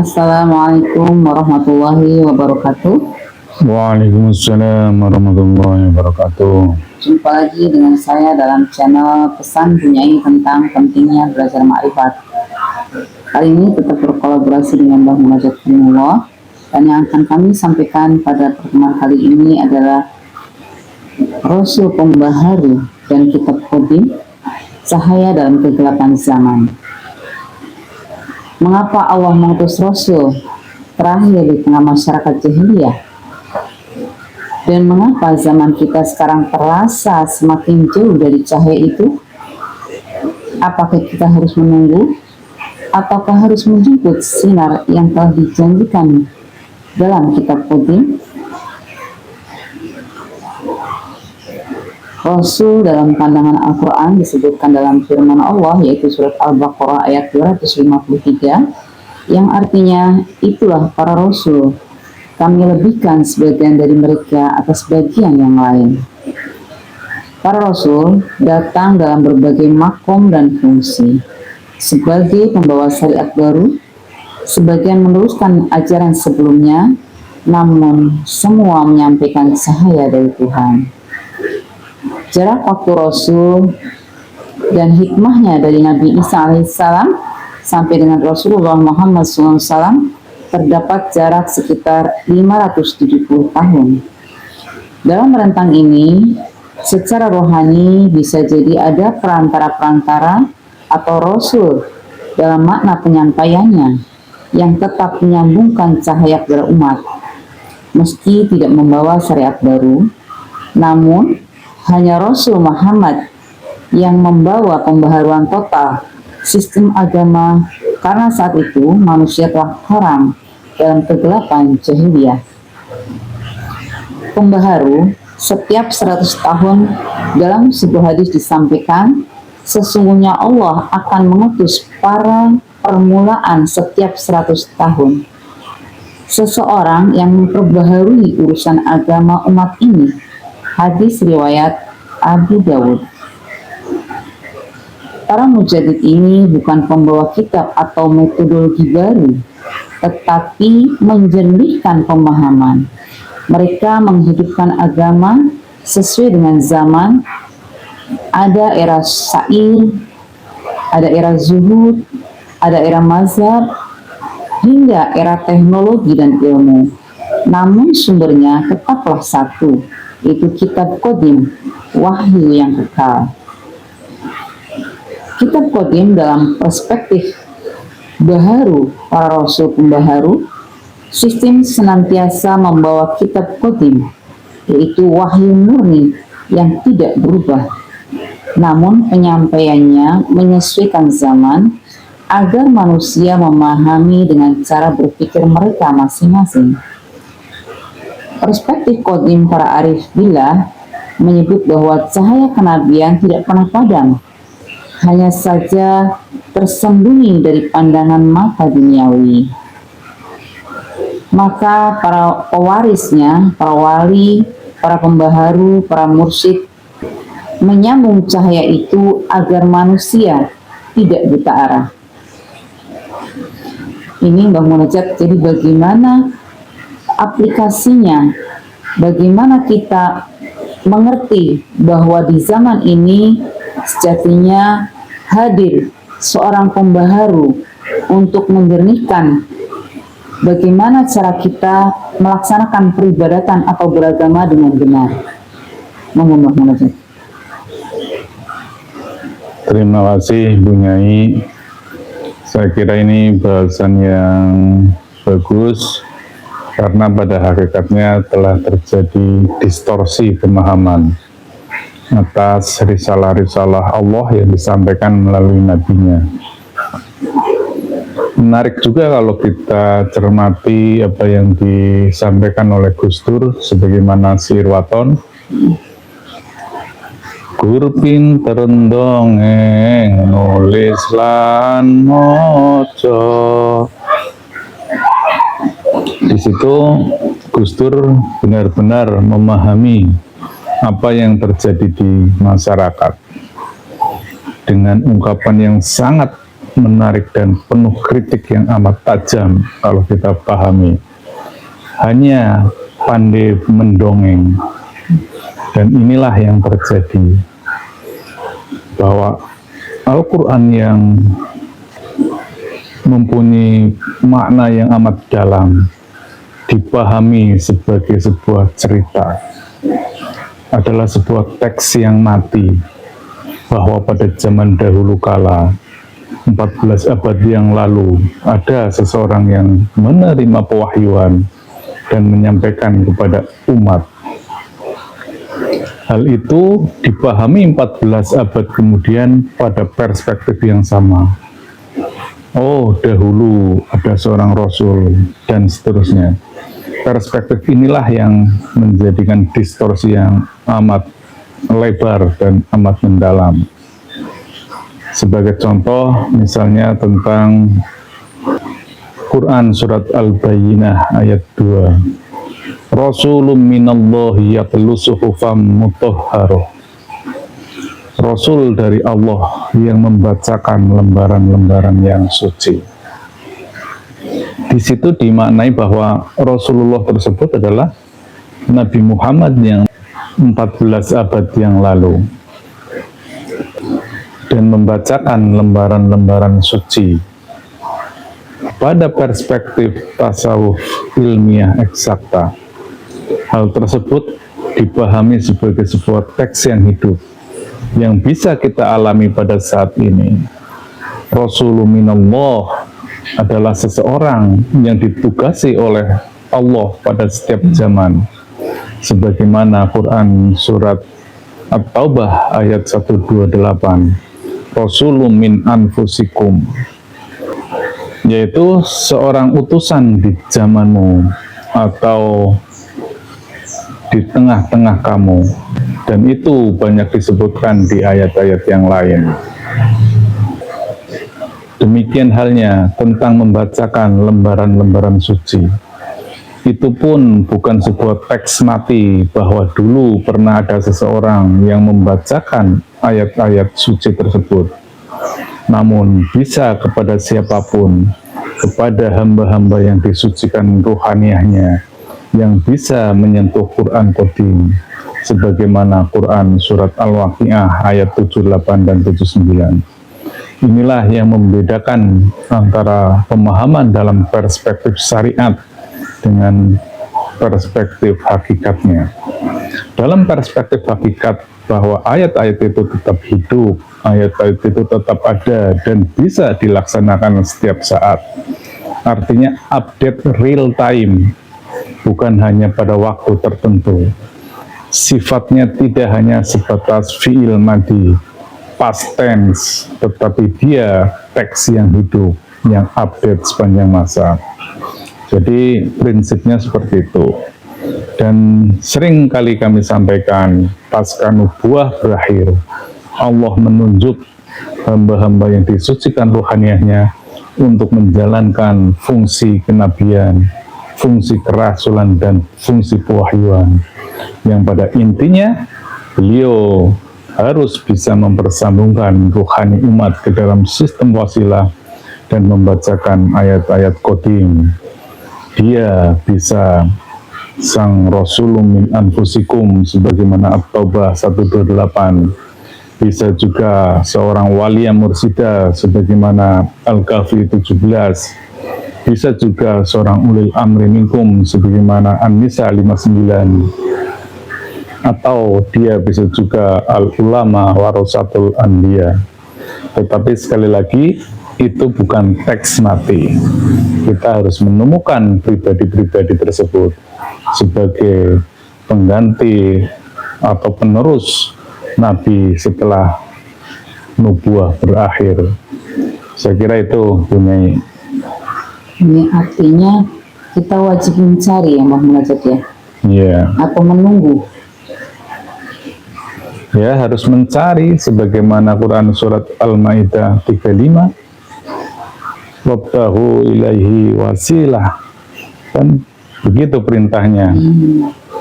Assalamualaikum warahmatullahi wabarakatuh. Waalaikumsalam warahmatullahi wabarakatuh. Jumpa lagi dengan saya dalam channel Pesan Bunyai tentang pentingnya belajar ma'rifat. Kali ini tetap berkolaborasi dengan Mbah Munajat Firmanullah, dan yang akan kami sampaikan pada pertemuan kali ini adalah Rasul Pembaharu dan Kitab Qadim, Cahaya dalam Kegelapan Zaman. Mengapa Allah mengutus Rasul terakhir di tengah masyarakat jahiliyah? Dan mengapa zaman kita sekarang terasa semakin jauh dari cahaya itu? Apakah kita harus menunggu? Ataukah harus menjemput sinar yang telah dijanjikan dalam kitab Qadim? Rasul dalam pandangan Al-Quran disebutkan dalam firman Allah, yaitu surat Al-Baqarah ayat 253, yang artinya, itulah para Rasul, kami lebihkan sebagian dari mereka atas bagian yang lain. Para Rasul datang dalam berbagai makom dan fungsi, sebagai pembawa syariat baru, sebagian meneruskan ajaran sebelumnya, namun semua menyampaikan cahaya dari Tuhan. Jarak waktu Rasul dan hikmahnya dari Nabi Isa alaihissalam sampai dengan Rasulullah Muhammad SAW terdapat jarak sekitar 570 tahun. Dalam rentang ini, secara rohani bisa jadi ada perantara-perantara atau Rasul dalam makna penyampaiannya yang tetap menyambungkan cahaya kepada umat, meski tidak membawa syariat baru, namun hanya Rasul Muhammad yang membawa pembaharuan total sistem agama, karena saat itu manusia telah haram dalam kegelapan jahiliyah. Pembaharu setiap 100 tahun. Dalam sebuah hadis disampaikan, sesungguhnya Allah akan mengutus para permulaan setiap 100 tahun. Seseorang yang memperbaharui urusan agama umat ini. Hadis riwayat Abu Dawud. Para mujadid ini bukan pembawa kitab atau metodologi baru, tetapi menjernihkan pemahaman. Mereka menghidupkan agama sesuai dengan zaman. Ada era syair, ada era zuhud, ada era mazhab, hingga era teknologi dan ilmu. Namun sumbernya tetaplah satu, yaitu kitab Qadim, wahyu yang kekal. Kitab Qadim dalam perspektif baharu para Rasul pembaharu, sistem senantiasa membawa kitab Qadim, yaitu wahyu murni yang tidak berubah, namun penyampaiannya menyesuaikan zaman agar manusia memahami dengan cara berpikir mereka masing-masing. Perspektif Qadim para arif billah menyebut bahwa cahaya kenabian tidak pernah padam, hanya saja tersembunyi dari pandangan mata duniawi. Maka para pewarisnya, para wali, para pembaharu, para mursyid menyambung cahaya itu agar manusia tidak buta arah. Ini Mbah Munajat, jadi bagaimana aplikasinya, bagaimana kita mengerti bahwa di zaman ini sejatinya hadir seorang pembaharu untuk menjernihkan bagaimana cara kita melaksanakan peribadatan atau beragama dengan benar. Mohon maaf. Terima kasih Bunyai. Saya kira ini bahasan yang bagus, karena pada hakikatnya telah terjadi distorsi pemahaman atas risalah-risalah Allah yang disampaikan melalui nabinya. Menarik juga kalau kita cermati apa yang disampaikan oleh Gus Dur sebagaimana syair waton. Gur pinter ndongeng nulis lan maca. Di situ Gus Dur benar-benar memahami apa yang terjadi di masyarakat dengan ungkapan yang sangat menarik dan penuh kritik yang amat tajam kalau kita pahami. Hanya pandai mendongeng. Dan inilah yang terjadi, bahwa Al-Quran yang mempunyai makna yang amat dalam dipahami sebagai sebuah cerita adalah sebuah teks yang mati, bahwa pada zaman dahulu kala 14 abad yang lalu ada seseorang yang menerima pewahyuan dan menyampaikan kepada umat. Hal itu dipahami 14 abad kemudian pada perspektif yang sama. Oh, dahulu ada seorang rasul dan seterusnya. Perspektif inilah yang menjadikan distorsi yang amat lebar dan amat mendalam. Sebagai contoh, misalnya tentang Quran surat Al-Bayyinah ayat 2. Rasulun minallahi yatlu suhufam mutahharoh. Rasul dari Allah yang membacakan lembaran-lembaran yang suci. Di situ dimaknai bahwa Rasulullah tersebut adalah Nabi Muhammad yang 14 abad yang lalu dan membacakan lembaran-lembaran suci. Pada perspektif tasawuf ilmiah eksakta, hal tersebut dipahami sebagai sebuah teks yang hidup yang bisa kita alami pada saat ini. Rasulun minallah adalah seseorang yang ditugasi oleh Allah pada setiap zaman, sebagaimana Quran surat At-Taubah ayat 128, Rasulun min anfusikum, yaitu seorang utusan di zamanmu atau di tengah-tengah kamu, dan itu banyak disebutkan di ayat-ayat yang lain. Demikian halnya tentang membacakan lembaran-lembaran suci. Itu pun bukan sebuah teks mati bahwa dulu pernah ada seseorang yang membacakan ayat-ayat suci tersebut. Namun bisa kepada siapapun, kepada hamba-hamba yang disucikan ruhaniahnya, yang bisa menyentuh Quran Qadim, sebagaimana Quran surat Al-Waqi'ah ayat 78 dan 79. Inilah yang membedakan antara pemahaman dalam perspektif syariat dengan perspektif hakikatnya. Dalam perspektif hakikat, bahwa ayat-ayat itu tetap hidup, ayat-ayat itu tetap ada dan bisa dilaksanakan setiap saat. Artinya update real time, bukan hanya pada waktu tertentu. Sifatnya tidak hanya sebatas fi'il madi, past tense, tetapi dia teks yang hidup, yang update sepanjang masa. Jadi prinsipnya seperti itu. Dan sering kali kami sampaikan, pasca nubuah berakhir, Allah menunjuk hamba-hamba yang disucikan ruhaniahnya untuk menjalankan fungsi kenabian, fungsi kerasulan, dan fungsi pewahyuan, yang pada intinya beliau harus bisa mempersambungkan ruhani umat ke dalam sistem wasilah dan membacakan ayat-ayat qadim. Dia bisa sang Rasulun min anfusikum sebagaimana At-Taubah 128, bisa juga seorang waliyah mursida sebagaimana Al-Kahfi 17, bisa juga seorang ulil amri minkum sebagaimana An-Nisa 59, atau dia bisa juga al-ulama warasatul anbiya. Tetapi sekali lagi, itu bukan teks mati. Kita harus menemukan pribadi-pribadi tersebut sebagai pengganti atau penerus Nabi setelah nubuah berakhir. Saya kira itu punya. Ini artinya kita wajib mencari ya Mbak Munajat ya? Iya. Atau menunggu? Ya, harus mencari sebagaimana Quran surat Al-Maidah 35, wabtahu ilaihi wasilah, kan begitu perintahnya.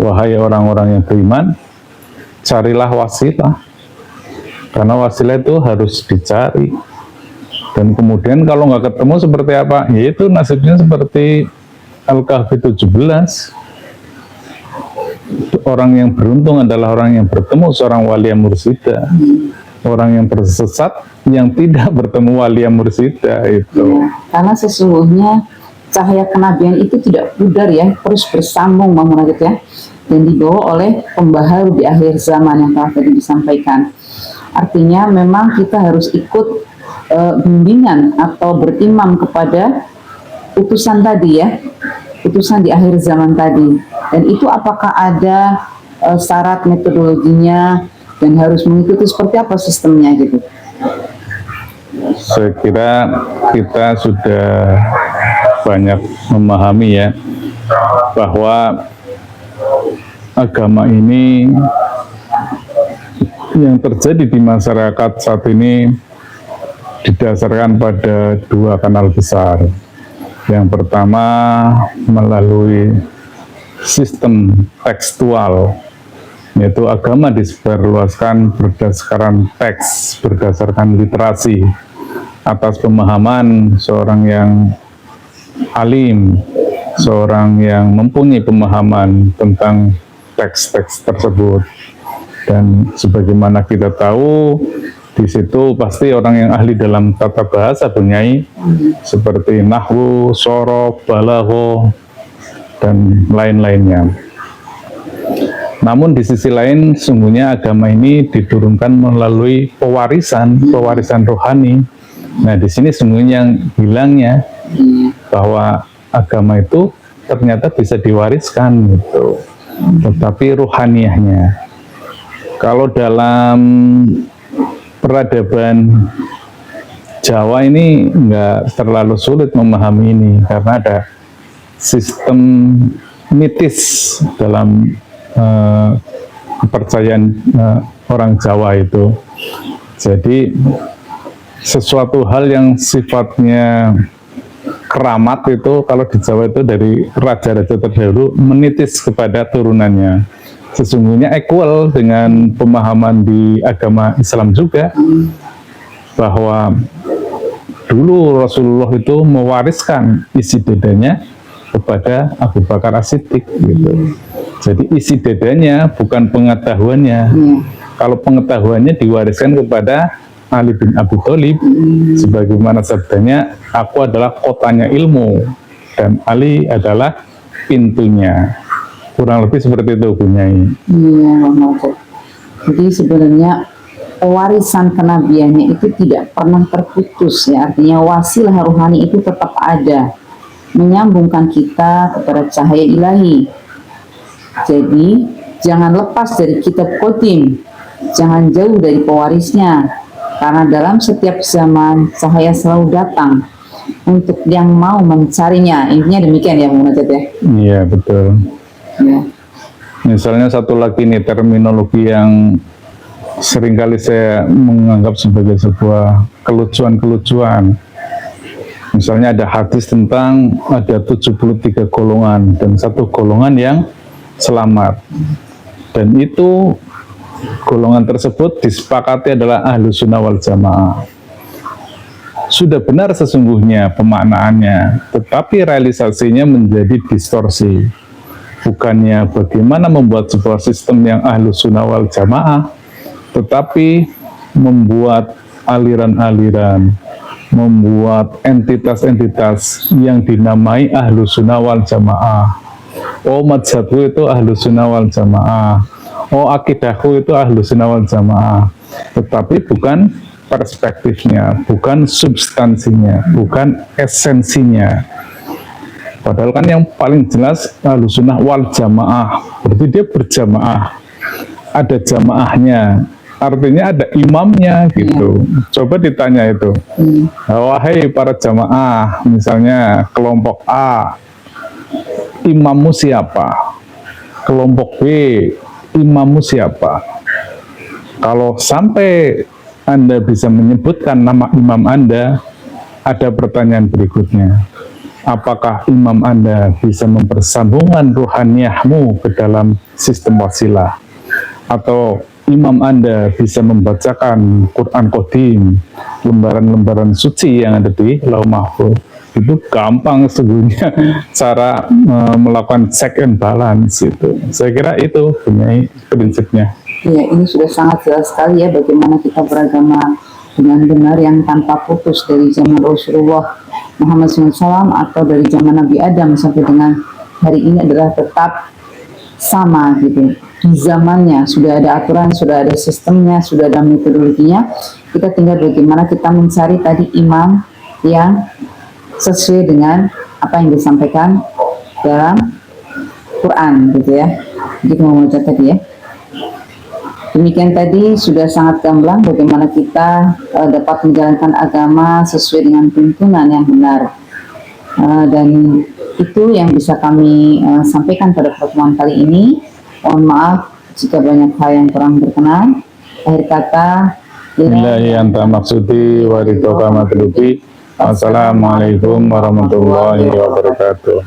Wahai orang-orang yang beriman, carilah wasilah, karena wasilah itu harus dicari. Dan kemudian kalau nggak ketemu seperti apa? Yaitu nasibnya seperti Al-Kahfi 17. Orang yang beruntung adalah orang yang bertemu seorang wali mursyida. Orang yang tersesat yang tidak bertemu wali mursyida itu. Ya, karena sesungguhnya cahaya kenabian itu tidak pudar ya, terus bersambung Bang Munajat ya, dan dibawa oleh pembaharu di akhir zaman yang telah tadi disampaikan. Artinya memang kita harus ikut bimbingan atau berimam kepada utusan tadi ya, utusan di akhir zaman tadi. Dan itu apakah ada syarat metodologinya dan harus mengikuti seperti apa sistemnya gitu? Saya kira kita sudah banyak memahami ya bahwa agama ini yang terjadi di masyarakat saat ini didasarkan pada dua kanal besar. Yang pertama melalui sistem tekstual, yaitu agama disebarluaskan berdasarkan teks, berdasarkan literasi, atas pemahaman seorang yang alim, seorang yang mempunyai pemahaman tentang teks-teks tersebut. Dan sebagaimana kita tahu, di situ pasti orang yang ahli dalam tata bahasa Bunyai, seperti nahwu, sorof, balagho, dan lain-lainnya. Namun di sisi lain, sungguhnya agama ini diturunkan melalui pewarisan rohani. Nah, di sini sungguhnya yang hilangnya bahwa agama itu ternyata bisa diwariskan gitu, tetapi rohaniahnya. Kalau dalam peradaban Jawa ini nggak terlalu sulit memahami ini karena ada sistem mitis dalam kepercayaan orang Jawa itu. Jadi sesuatu hal yang sifatnya keramat itu kalau di Jawa itu dari raja-raja terdahulu menitis kepada turunannya. Sesungguhnya equal dengan pemahaman di agama Islam juga, bahwa dulu Rasulullah itu mewariskan isi dadanya kepada Abu Bakar As-Siddiq gitu. Jadi isi dadanya bukan pengetahuannya. Kalau pengetahuannya diwariskan kepada Ali bin Abi Thalib, sebagaimana sabdanya, aku adalah kotanya ilmu dan Ali adalah pintunya. Kurang lebih seperti itu Bunyai. Iya, Bang Munajat. Jadi sebenarnya warisan kenabiannya itu tidak pernah terputus ya, artinya wasilah rohani itu tetap ada, menyambungkan kita kepada cahaya ilahi. Jadi jangan lepas dari kitab qadim, jangan jauh dari pewarisnya, karena dalam setiap zaman cahaya selalu datang untuk yang mau mencarinya. Intinya demikian ya Bang Munajat ya. Iya betul. Ya. Misalnya satu lagi nih terminologi yang seringkali saya menganggap sebagai sebuah kelucuan-kelucuan. Misalnya ada hadis tentang ada 73 golongan dan satu golongan yang selamat. Dan itu golongan tersebut disepakati adalah ahlu sunnah wal jamaah. Sudah benar sesungguhnya pemaknaannya, tetapi realisasinya menjadi distorsi. Bukannya bagaimana membuat sebuah sistem yang ahlu sunnah wal jamaah, tetapi membuat aliran-aliran, membuat entitas-entitas yang dinamai ahlu sunnah wal jamaah. Oh, mazhabku itu ahlu sunnah wal jamaah. Oh, akidahku itu ahlu sunnah wal jamaah. Tetapi bukan perspektifnya, bukan substansinya, bukan esensinya. Padahal kan yang paling jelas ahlu sunnah wal jamaah, berarti dia berjamaah, ada jamaahnya, artinya ada imamnya gitu. Coba ditanya itu, wahai para jamaah, misalnya kelompok A, imammu siapa? Kelompok B, imammu siapa? Kalau sampai Anda bisa menyebutkan nama imam Anda, ada pertanyaan berikutnya. Apakah imam Anda bisa mempersambungkan ruhaniyahmu ke dalam sistem wasilah? Atau imam Anda bisa membacakan Quran Qadim, lembaran-lembaran suci yang ada di Lauh Mahfuz, itu gampang sebetulnya cara melakukan check and balance itu. Saya kira itu punya prinsipnya. Ya, ini sudah sangat jelas sekali ya bagaimana kita beragama dengan benar yang tanpa putus dari zaman Rasulullah Muhammad SAW atau dari zaman Nabi Adam sampai dengan hari ini adalah tetap sama gitu. Di zamannya sudah ada aturan, sudah ada sistemnya, sudah ada metodologinya. Kita tinggal bagaimana kita mencari tadi imam yang sesuai dengan apa yang disampaikan dalam Quran gitu ya. Jadi mau membaca tadi ya. Demikian tadi sudah sangat gamblang bagaimana kita dapat menjalankan agama sesuai dengan tuntunan yang benar. Dan itu yang bisa kami sampaikan pada pertemuan kali ini. Mohon maaf jika banyak hal yang kurang berkenan. Akhir kata, Billahi anta maksudi wa ridhoka matlubi. Wassalamualaikum warahmatullahi wabarakatuh.